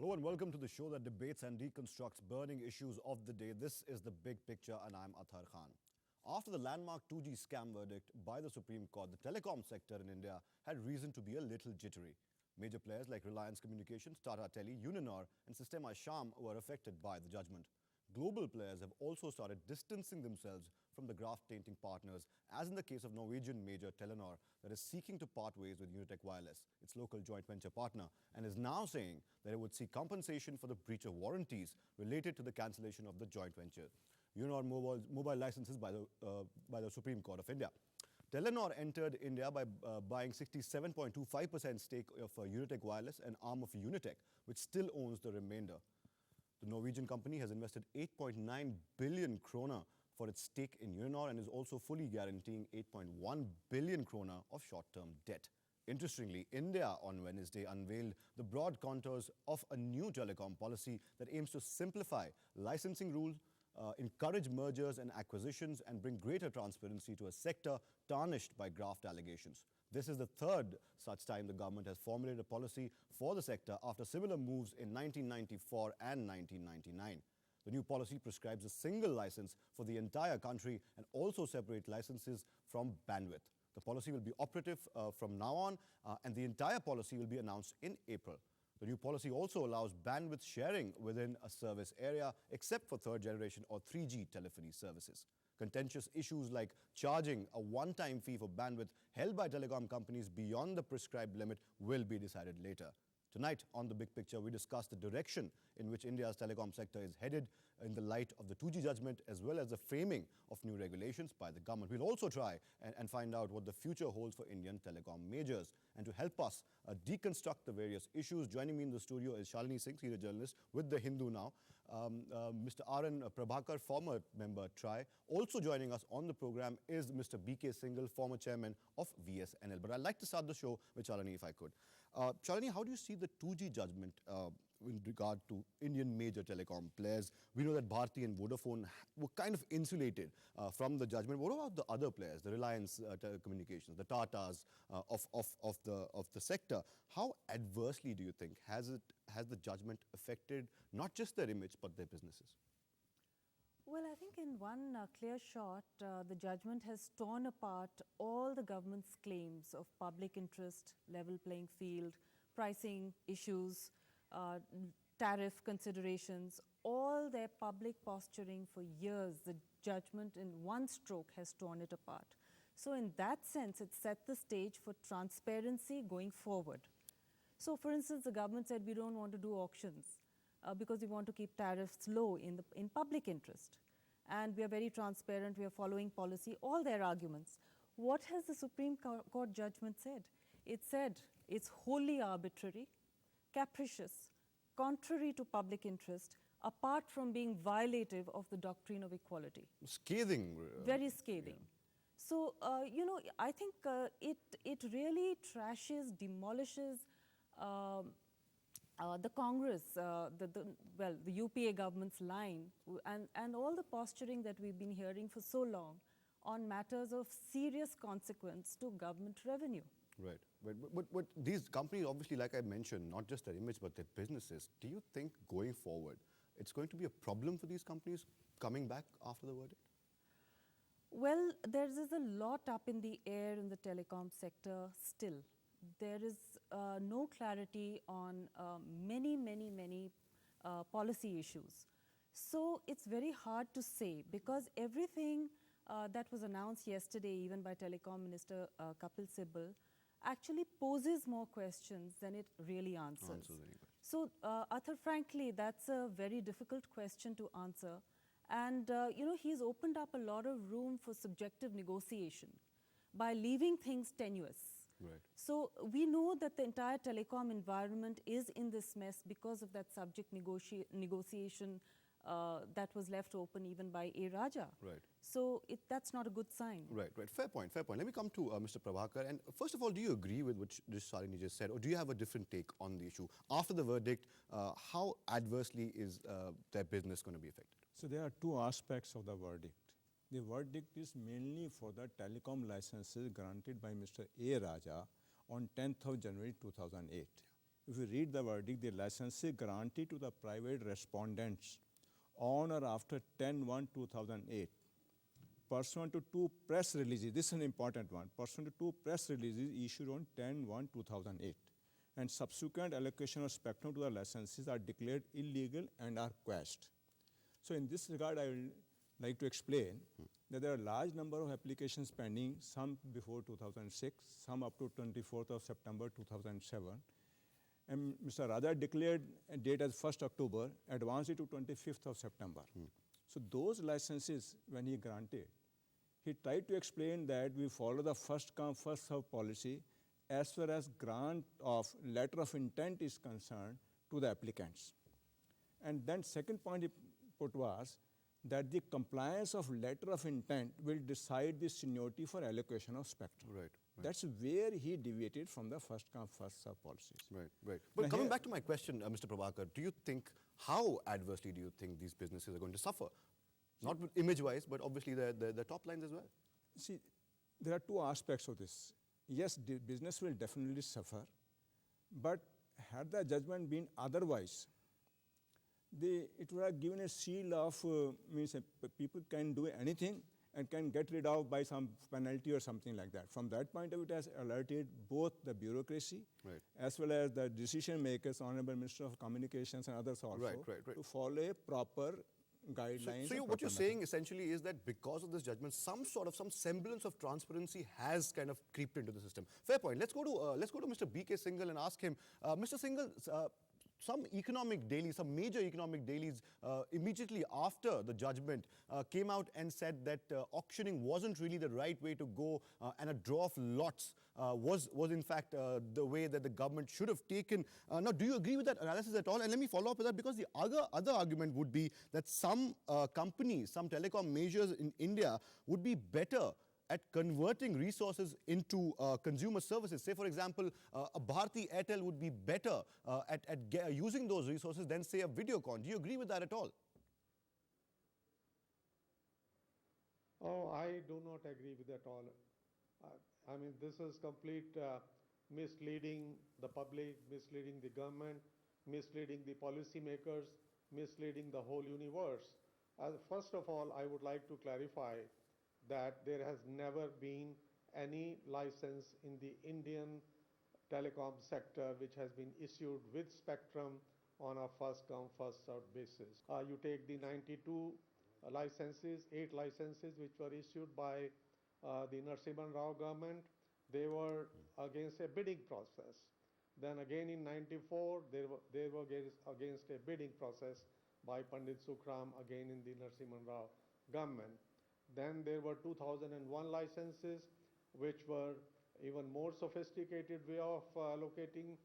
Hello and welcome to the show that debates and deconstructs burning issues of the day. This is The Big Picture and I'm Athar Khan. After the landmark 2G scam verdict by the Supreme Court, the telecom sector in India had reason to be a little jittery. Major players like Reliance Communications, Tata Tele, Uninor and Systema Sham were affected by the judgment. Global players have also started distancing themselves from the graft-tainting partners, as in the case of Norwegian major Telenor that is seeking to part ways with Unitech Wireless, its local joint venture partner, and is now saying that it would seek compensation for the breach of warranties related to the cancellation of the joint venture. Uninor mobile licenses by the Supreme Court of India. Telenor entered India by buying 67.25% stake of Unitech Wireless, an arm of Unitech, which still owns the remainder. The Norwegian company has invested 8.9 billion krona for its stake in Uninor and is also fully guaranteeing 8.1 billion krona of short-term debt. Interestingly, India on Wednesday unveiled the broad contours of a new telecom policy that aims to simplify licensing rules, encourage mergers and acquisitions, and bring greater transparency to a sector tarnished by graft allegations. This is the third such time the government has formulated a policy for the sector after similar moves in 1994 and 1999. The new policy prescribes a single license for the entire country and also separate licenses from bandwidth. The policy will be operative from now on and the entire policy will be announced in April. The new policy also allows bandwidth sharing within a service area except for third generation or 3G telephony services. Contentious issues like charging a one-time fee for bandwidth held by telecom companies beyond the prescribed limit will be decided later. Tonight on The Big Picture, we discuss the direction in which India's telecom sector is headed in the light of the 2G judgment as well as the framing of new regulations by the government. We'll also try and find out what the future holds for Indian telecom majors. And to help us deconstruct the various issues, joining me in the studio is Shalini Singh, senior journalist with The Hindu now. Mr. R.N. Prabhakar, former member TRI. Also joining us on the program is Mr. B.K. Singhal, former chairman of VSNL. But I'd like to start the show with Shalini if I could. Shalini, how do you see the 2G judgment in regard to Indian major telecom players? We know that Bharti and Vodafone were kind of insulated from the judgment. What about the other players, the Reliance Telecommunications, the Tatas of the sector? How adversely do you think has the judgment affected not just their image but their businesses? Well, I think in one clear shot, the judgment has torn apart all the government's claims of public interest, level playing field, pricing issues, tariff considerations, all their public posturing for years. The judgment in one stroke has torn it apart. So in that sense, it set the stage for transparency going forward. So for instance, the government said we don't want to do auctions because we want to keep tariffs low in public interest. And we are very transparent, we are following policy, all their arguments. What has the Supreme Court judgment said? It said it's wholly arbitrary, capricious, contrary to public interest, apart from being violative of the doctrine of equality. Scathing. Very scathing. Yeah. So, I think it really trashes, demolishes the Congress, the UPA government's line and all the posturing that we've been hearing for so long on matters of serious consequence to government revenue. Right. But these companies, obviously, like I mentioned, not just their image, but their businesses. Do you think going forward, it's going to be a problem for these companies coming back after the verdict? Well, there is a lot up in the air in the telecom sector still. There is no clarity on many policy issues. So it's very hard to say because everything that was announced yesterday, even by Telecom Minister Kapil Sibal, actually poses more questions than it really answers. So, Athar, frankly, that's a very difficult question to answer. And, he's opened up a lot of room for subjective negotiation by leaving things tenuous. Right. So, we know that the entire telecom environment is in this mess because of that subject negotiation that was left open even by A. Raja. Right. So that's not a good sign. Right. Fair point. Let me come to Mr. Prabhakar. And first of all, do you agree with what Shalini just said, or do you have a different take on the issue? After the verdict, how adversely is their business going to be affected? So there are two aspects of the verdict. The verdict is mainly for the telecom licenses granted by Mr. A. Raja on 10th of January 2008. if you read the verdict, the licenses granted to the private respondents on or after 10/1/2008, pursuant to two press releases, this is an important one, pursuant to two press releases issued on 10/1/2008, and subsequent allocation of spectrum to the licenses are declared illegal and are quashed. So in this regard, I will like to explain that there are a large number of applications pending, some before 2006, some up to 24th of September 2007. And Mr. Raja declared a date as 1st October, advanced it to 25th of September. So those licenses, when he granted, he tried to explain that we follow the first come, first served policy as far as grant of letter of intent is concerned to the applicants. And then second point he put was that the compliance of letter of intent will decide the seniority for allocation of spectrum. Right. That's where he deviated from the first come, first served policies. Right. But Now coming here- back to my question, Mr. Prabhakar, how adversely do you think these businesses are going to suffer? Not image-wise, but obviously the top lines as well. See, there are two aspects of this. Yes, the business will definitely suffer, but had the judgment been otherwise, it would have given a seal of, means people can do anything and can get rid of by some penalty or something like that. From that point of view, it has alerted both the bureaucracy Right. as well as the decision makers, Honorable Minister of Communications and others also, Right. to follow a proper guidelines. So and what you're proper saying essentially is that because of this judgment, some semblance of transparency has kind of creeped into the system. Fair point. Let's go to Mr. B.K. Singhal and ask him, Mr. Singhal, some major economic dailies immediately after the judgment came out and said that auctioning wasn't really the right way to go, and a draw of lots was in fact the way that the government should have taken. Now, do you agree with that analysis at all? And let me follow up with that, because the other argument would be that some companies, some telecom majors in India would be better at converting resources into consumer services. Say, for example, a Bharti Airtel would be better at using those resources than, say, a Videocon. Do you agree with that at all? Oh, I do not agree with that at all. I mean, this is complete misleading the public, misleading the government, misleading the policymakers, misleading the whole universe. First of all, I would like to clarify that there has never been any license in the Indian telecom sector which has been issued with spectrum on a first come, first served basis. You take the 92 licenses, 8 licenses which were issued by the Narasimhan Rao government. They were against a bidding process. Then again in 94, they were against a bidding process by Pandit Sukhram, again in the Narasimhan Rao government. Then there were 2001 licenses, which were even more sophisticated way of allocating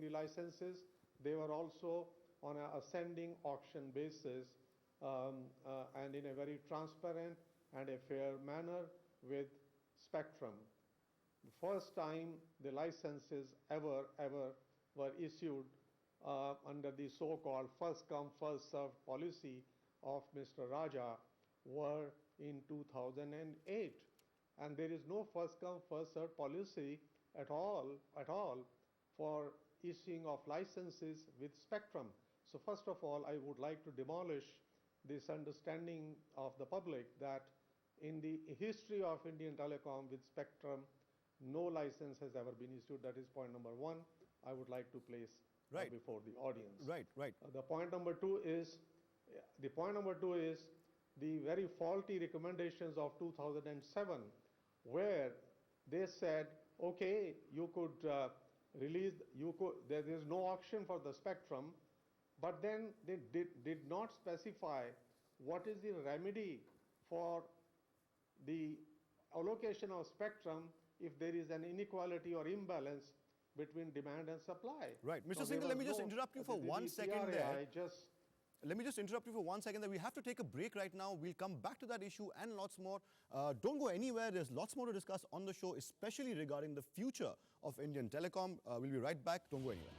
the licenses. They were also on an ascending auction basis and in a very transparent and a fair manner with spectrum. The first time the licenses ever were issued under the so-called first come, first served policy of Mr. Raja were in 2008. And there is no first come, first served policy at all for issuing of licenses with spectrum. So first of all, I would like to demolish this understanding of the public that in the history of Indian telecom with spectrum, no license has ever been issued. That is point number one I would like to place before the audience. Right. The point number two is the very faulty recommendations of 2007, where they said, okay, you could there is no auction for the spectrum, but then they did not specify what is the remedy for the allocation of spectrum if there is an inequality or imbalance between demand and supply. Right. Mr. So Singhal, let me just interrupt you for 1 second there. Let me just interrupt you for 1 second there. We have to take a break right now. We'll come back to that issue and lots more. Don't go anywhere. There's lots more to discuss on the show, especially regarding the future of Indian telecom. We'll be right back. Don't go anywhere.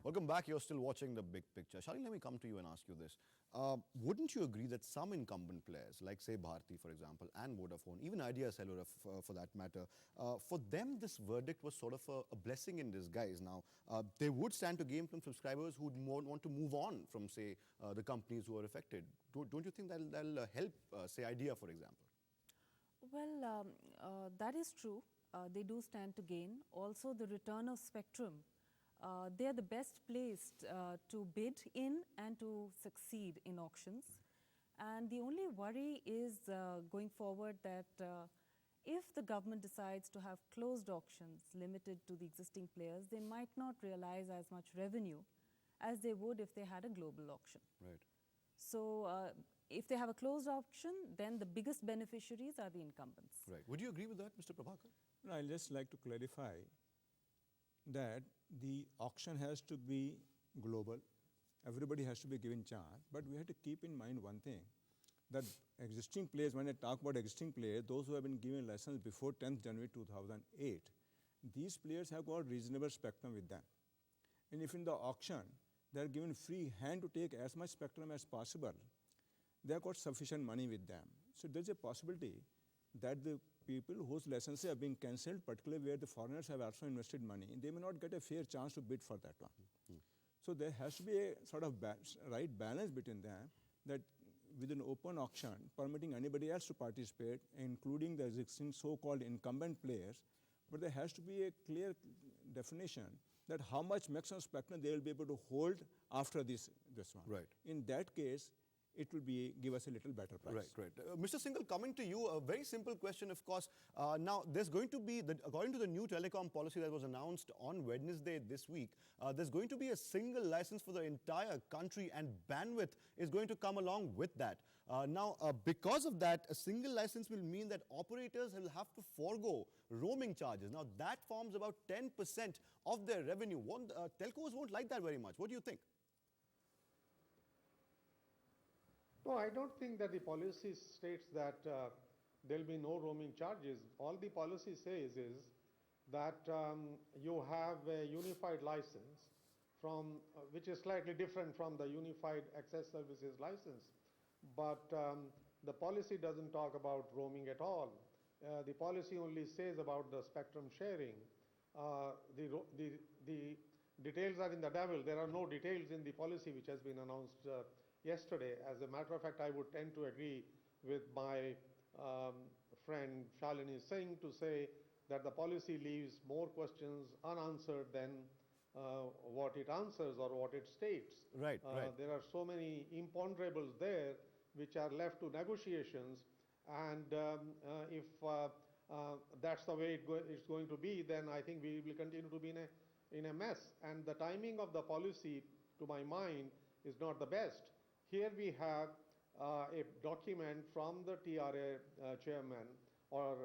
Welcome back. You're still watching The Big Picture. Shalini, let me come to you and ask you this. Wouldn't you agree that some incumbent players, like say Bharti, for example, and Vodafone, even Idea Cellular for that matter, for them this verdict was sort of a blessing in disguise. Now, they would stand to gain from subscribers who would want to move on from, say, the companies who are affected. Don't you think that'll help, say, Idea, for example? Well, that is true. They do stand to gain. Also, the return of spectrum. They are the best placed to bid in and to succeed in auctions. And the only worry is going forward that if the government decides to have closed auctions limited to the existing players, they might not realize as much revenue as they would if they had a global auction. Right. So if they have a closed auction, then the biggest beneficiaries are the incumbents. Right. Would you agree with that, Mr. Prabhakar? No, I'd just like to clarify that the auction has to be global. Everybody has to be given chance. But we have to keep in mind one thing, that existing players, when I talk about existing players, those who have been given license before 10th January 2008, these players have got reasonable spectrum with them. And if in the auction, they are given free hand to take as much spectrum as possible, they have got sufficient money with them. So there's a possibility that the people whose licenses are being cancelled, particularly where the foreigners have also invested money, they may not get a fair chance to bid for that one. So there has to be a sort of right balance between them, that with an open auction, permitting anybody else to participate, including the existing so-called incumbent players, but there has to be a clear definition that how much maximum spectrum they will be able to hold after this one. Right. In that case, it will give us a little better price. Right. Mr. Singhal, coming to you, a very simple question, of course. Now, there's going to be, according to the new telecom policy that was announced on Wednesday this week, there's going to be a single license for the entire country, and bandwidth is going to come along with that. Now, because of that, a single license will mean that operators will have to forego roaming charges. Now, that forms about 10% of their revenue. Telcos won't like that very much. What do you think? No, I don't think that the policy states that there will be no roaming charges. All the policy says is that you have a unified license from, which is slightly different from the unified access services license. But the policy doesn't talk about roaming at all. The policy only says about the spectrum sharing. The details are in the devil. There are no details in the policy which has been announced yesterday. As a matter of fact, I would tend to agree with my friend Shalini Singh to say that the policy leaves more questions unanswered than what it answers or what it states. Right. There are so many imponderables there which are left to negotiations, and if that's the way it's going to be, then I think we will continue to be in a mess. And the timing of the policy, to my mind, is not the best. Here we have a document from the TRA chairman or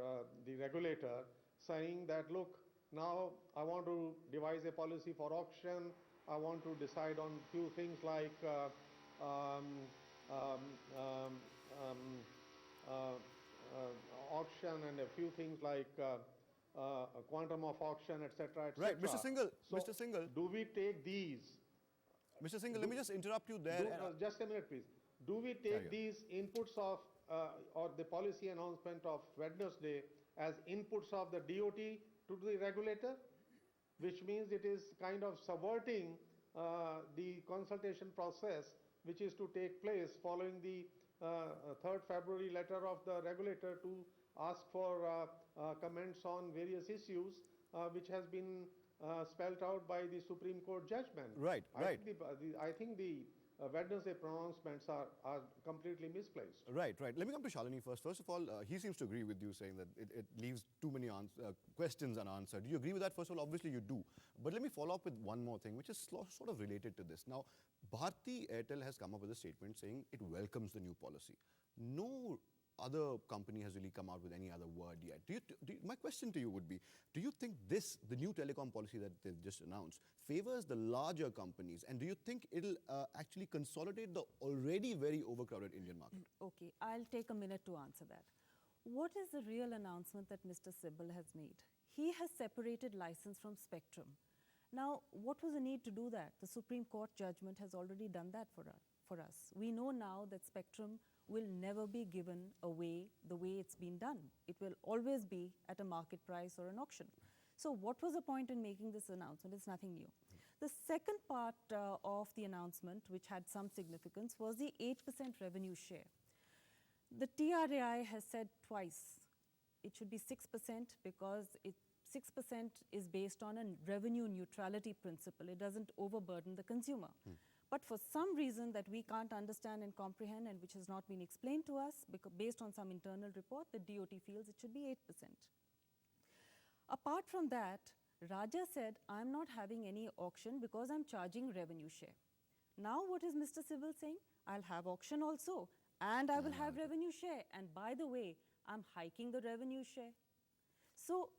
the regulator saying that, look, now I want to devise a policy for auction. I want to decide on few things like auction, and a few things like quantum of auction, etc. Right, Mr. Singhal. So Mr. Singhal. do we take these? Mr. Singhal, let me just interrupt you there. Just a minute, please. Do we take these inputs of or the policy announcement of Wednesday as inputs of the DOT to the regulator, which means it is kind of subverting the consultation process which is to take place following the 3rd February letter of the regulator to ask for comments on various issues which has been spelled out by the Supreme Court judgment. Right. I think the Wednesday pronouncements are completely misplaced. Right. Let me come to Shalini first. First of all, he seems to agree with you, saying that it leaves too many questions unanswered. Do you agree with that? First of all, obviously you do. But let me follow up with one more thing, which is sort of related to this. Now, Bharti Airtel has come up with a statement saying it welcomes the new policy. No other company has really come out with any other word yet. My question to you would be, do you think the new telecom policy that they've just announced, favors the larger companies? And do you think it'll actually consolidate the already very overcrowded Indian market? Okay, I'll take a minute to answer that. What is the real announcement that Mr. Sibal has made? He has separated license from spectrum. Now, what was the need to do that? The Supreme Court judgment has already done that for us. We know now that spectrum will never be given away the way it's been done. It will always be at a market price or an auction. So what was the point in making this announcement? It's nothing new. The second part of the announcement, which had some significance, was the 8% revenue share. The TRAI has said twice it should be 6% because 6% is based on a revenue neutrality principle. It doesn't overburden the consumer. But for some reason that we can't understand and comprehend and which has not been explained to us, because based on some internal report, the DOT feels it should be 8%. Apart from that, Raja said, I'm not having any auction because I'm charging revenue share. Now what is Mr. Civil saying? I'll have auction also and I will have revenue share. And by the way, I'm hiking the revenue share. So,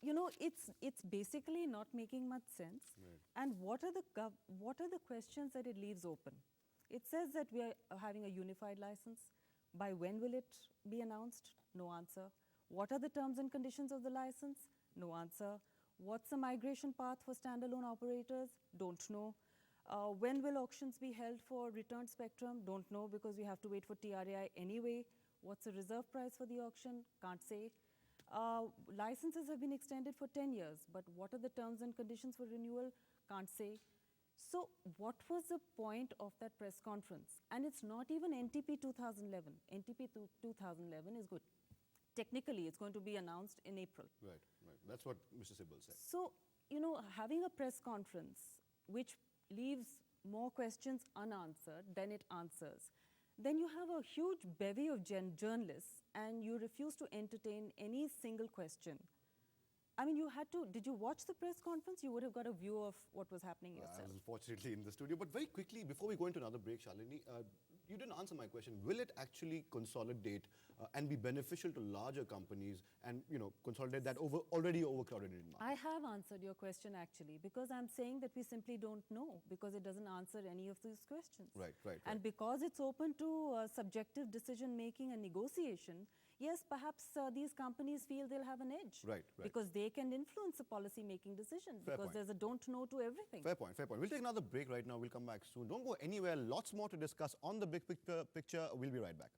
you know, it's basically not making much sense. Right. And what are the questions that it leaves open? It says that we are having a unified license. By when will it be announced? No answer. What are the terms and conditions of the license? No answer. What's the migration path for standalone operators? Don't know. When will auctions be held for returned spectrum? Don't know because we have to wait for TRAI anyway. What's the reserve price for the auction? Can't say. Licenses have been extended for 10 years, but what are the terms and conditions for renewal? Can't say. So what was the point of that press conference? And it's not even NTP 2011. NTP 2011 is good. Technically, it's going to be announced in April. Right, right. That's what Mr. Sibal said. So, you know, having a press conference which leaves more questions unanswered than it answers, then you have a huge bevy of journalists and you refuse to entertain any single question. I mean, did you watch the press conference? You would have got a view of what was happening yourself. I was unfortunately in the studio. But very quickly, before we go into another break, Shalini, you didn't answer my question. Will it actually consolidate and be beneficial to larger companies and, you know, consolidate that already overcrowded market? I have answered your question actually because I'm saying that we simply don't know because it doesn't answer any of these questions. Right, right. And because it's open to subjective decision making and negotiation, yes, perhaps these companies feel they'll have an edge. Right, right. Because they can influence a policy making decision Fair because point. there's a don't know to everything. Fair point, fair point. We'll take another break right now. We'll come back soon. Don't go anywhere. Lots more to discuss on the big picture. We'll be right back.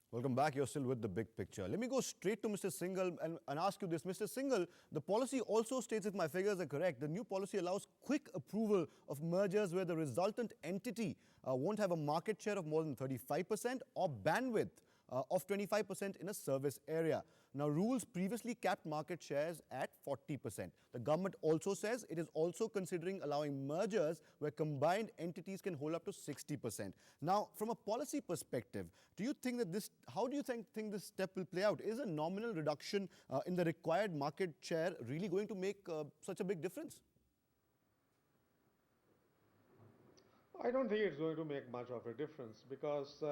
Welcome back. You're still with the big picture. Let me go straight to Mr. Singhal and ask you this. Mr. Singhal, the policy also states, if my figures are correct, the new policy allows quick approval of mergers where the resultant entity won't have a market share of more than 35% or bandwidth of 25% in a service area. Now, rules previously capped market shares at 40%. The government also says it is also considering allowing mergers where combined entities can hold up to 60%. Now, from a policy perspective, do you think that how do you think this step will play out? Is a nominal reduction in the required market share really going to make such a big difference? I don't think it's going to make much of a difference because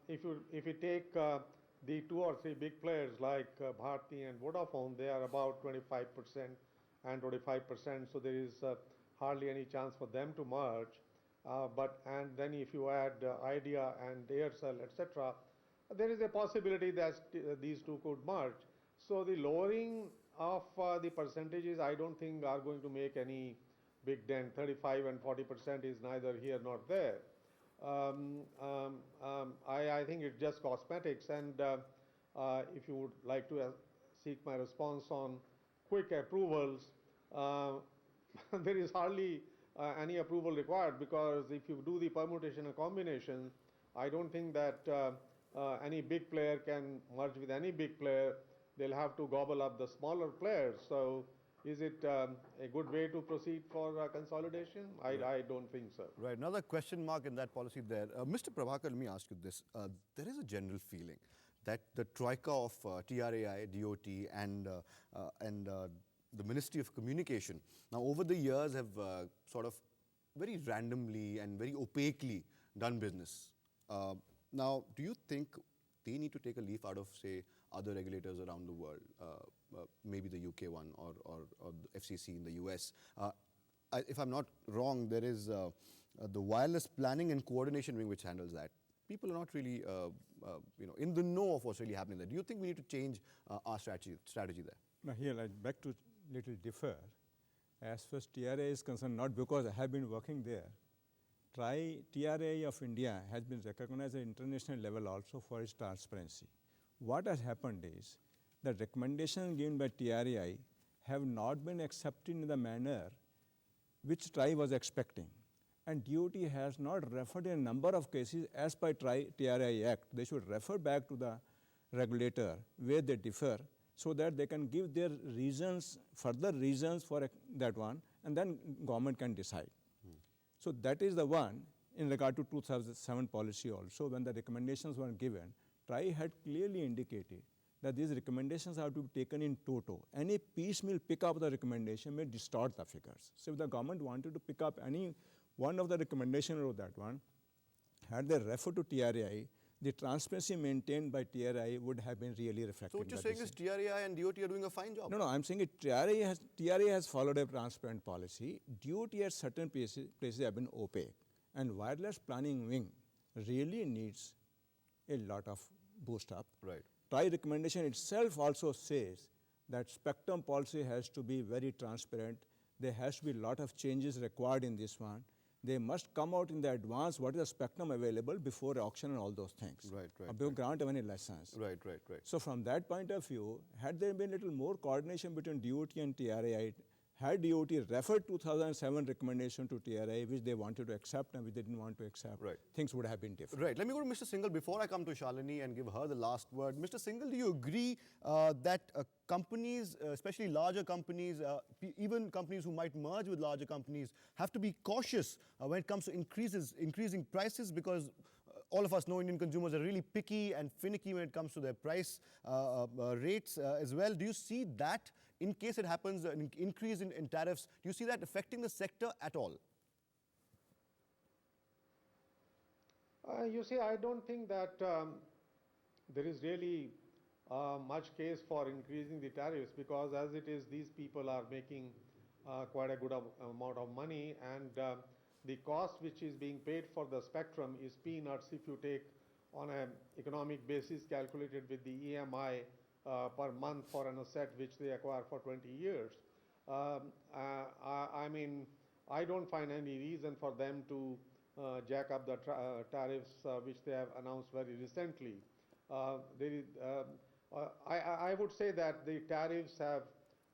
if you take the 2 or 3 big players like Bharti and Vodafone, they are about 25% and 25%, so there is hardly any chance for them to merge. And then if you add Idea and Aircel, etc., there is a possibility that these two could merge. So the lowering of the percentages, I don't think are going to make any big dent. 35 and 40% is neither here nor there. I think it's just cosmetics, and if you would like to seek my response on quick approvals, there is hardly any approval required because if you do the permutation and combination, I don't think that any big player can merge with any big player. They'll have to gobble up the smaller players. So is it a good way to proceed for consolidation? I don't think so. Right. Another question mark in that policy there. Mr. Prabhakar, let me ask you this. There is a general feeling that the troika of TRAI, DOT and the Ministry of Communication now over the years have sort of very randomly and very opaquely done business. Now, do you think they need to take a leaf out of, say, other regulators around the world, maybe the UK one or the FCC in the US? If I'm not wrong, there is the wireless planning and coordination wing which handles that. People are not really in the know of what's really happening there. Do you think we need to change our strategy there? Now here I beg to little differ. As far as TRA is concerned, not because I have been working there, TRA of India has been recognized at international level also for its transparency. What has happened is the recommendations given by TRAI have not been accepted in the manner which TRAI was expecting. And DOT has not referred in a number of cases as per TRAI Act. They should refer back to the regulator where they differ so that they can give their reasons, further reasons for that one, and then government can decide. So that is the one in regard to 2007 policy also. When the recommendations were given, TRAI had clearly indicated that these recommendations have to be taken in toto. Any piecemeal pick up of the recommendation may distort the figures. So if the government wanted to pick up any one of the recommendations of that one, had they referred to TRAI, the transparency maintained by TRAI would have been really reflected. So what you're saying is TRAI and DOT are doing a fine job? No, I'm saying TRAI has followed a transparent policy. DOT at certain places have been opaque. And wireless planning wing really needs a lot of boost up. Right. TRAI recommendation itself also says that spectrum policy has to be very transparent. There has to be a lot of changes required in this one. They must come out in the advance what is the spectrum available before auction and all those things. Right. Before grant of any license. Right. So from that point of view, had there been a little more coordination between DOT and TRAI, had DOT referred 2007 recommendation to TRAI, which they wanted to accept and which they didn't want to accept, things would have been different. Right. Let me go to Mr. Singhal before I come to Shalini and give her the last word. Mr. Singhal, do you agree that companies, especially larger companies, even companies who might merge with larger companies, have to be cautious when it comes to increasing prices, because all of us know Indian consumers are really picky and finicky when it comes to their price rates as well. Do you see that, in case it happens, an increase in tariffs, do you see that affecting the sector at all? You see, I don't think that there is really much case for increasing the tariffs, because as it is, these people are making quite a good amount of money, and the cost which is being paid for the spectrum is peanuts if you take on an economic basis calculated with the EMI per month for an asset which they acquire for 20 years. I mean, I don't find any reason for them to jack up the tariffs which they have announced very recently. I would say that the tariffs have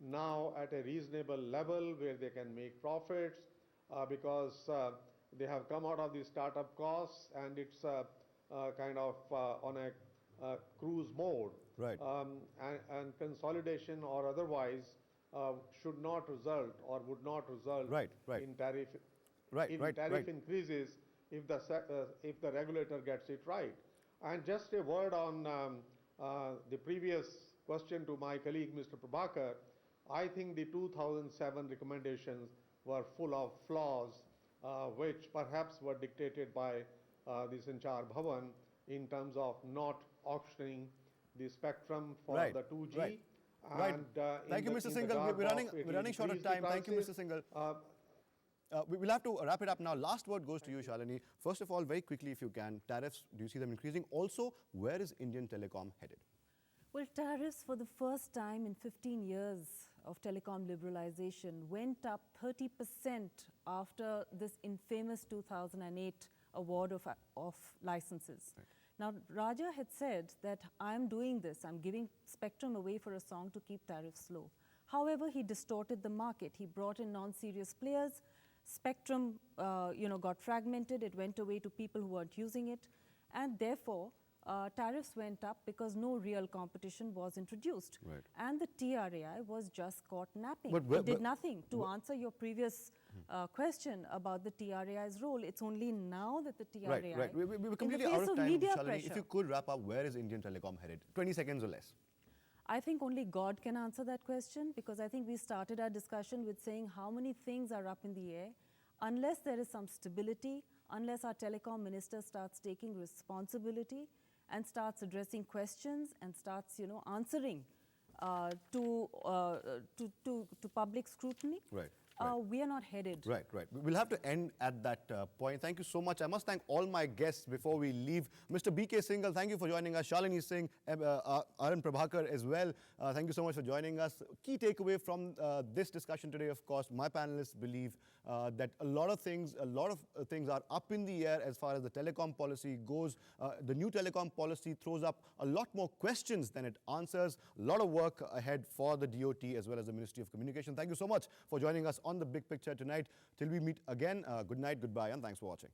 now at a reasonable level where they can make profits because they have come out of the startup costs, and it's kind of on a cruise mode. Right. And consolidation or otherwise should not result or would not result in tariff increases if the regulator gets it right. And just a word on the previous question to my colleague Mr. Prabhakar, I think the 2007 recommendations were full of flaws which perhaps were dictated by the Sanchar Bhavan in terms of not auctioning the spectrum for the 2G. And thank you, Mr. Singhal. We're running short of time. Thank you, Mr. Singhal. We'll have to wrap it up now. Last word goes to you, Shalini. First of all, very quickly, if you can, tariffs, do you see them increasing? Also, where is Indian Telecom headed? Well, tariffs for the first time in 15 years of telecom liberalization went up 30% after this infamous 2008 award of licenses. Right. Now, Raja had said that I'm doing this, I'm giving spectrum away for a song to keep tariffs low. However, he distorted the market. He brought in non-serious players. Spectrum, got fragmented. It went away to people who weren't using it. And therefore, tariffs went up because no real competition was introduced. Right. And the TRAI was just caught napping. But it did nothing. To answer your previous question about the TRAI's role, it's only now that the TRAI... Right. We were completely out of time, Shalini. If you could wrap up, where is Indian Telecom headed? 20 seconds or less. I think only God can answer that question, because I think we started our discussion with saying how many things are up in the air. unless there is some stability, unless our telecom minister starts taking responsibility and starts addressing questions and starts, answering to public scrutiny, Right. we are not headed. Right. We'll have to end at that point. Thank you so much. I must thank all my guests before we leave. Mr. B.K. Singhal, thank you for joining us. Shalini Singh, Prabhakar as well. Thank you so much for joining us. Key takeaway from this discussion today, of course, my panelists believe that a lot of things are up in the air as far as the telecom policy goes. The new telecom policy throws up a lot more questions than it answers. A lot of work ahead for the DOT as well as the Ministry of Communication. Thank you so much for joining us on The Big Picture tonight. Till we meet again, good night, goodbye, and thanks for watching.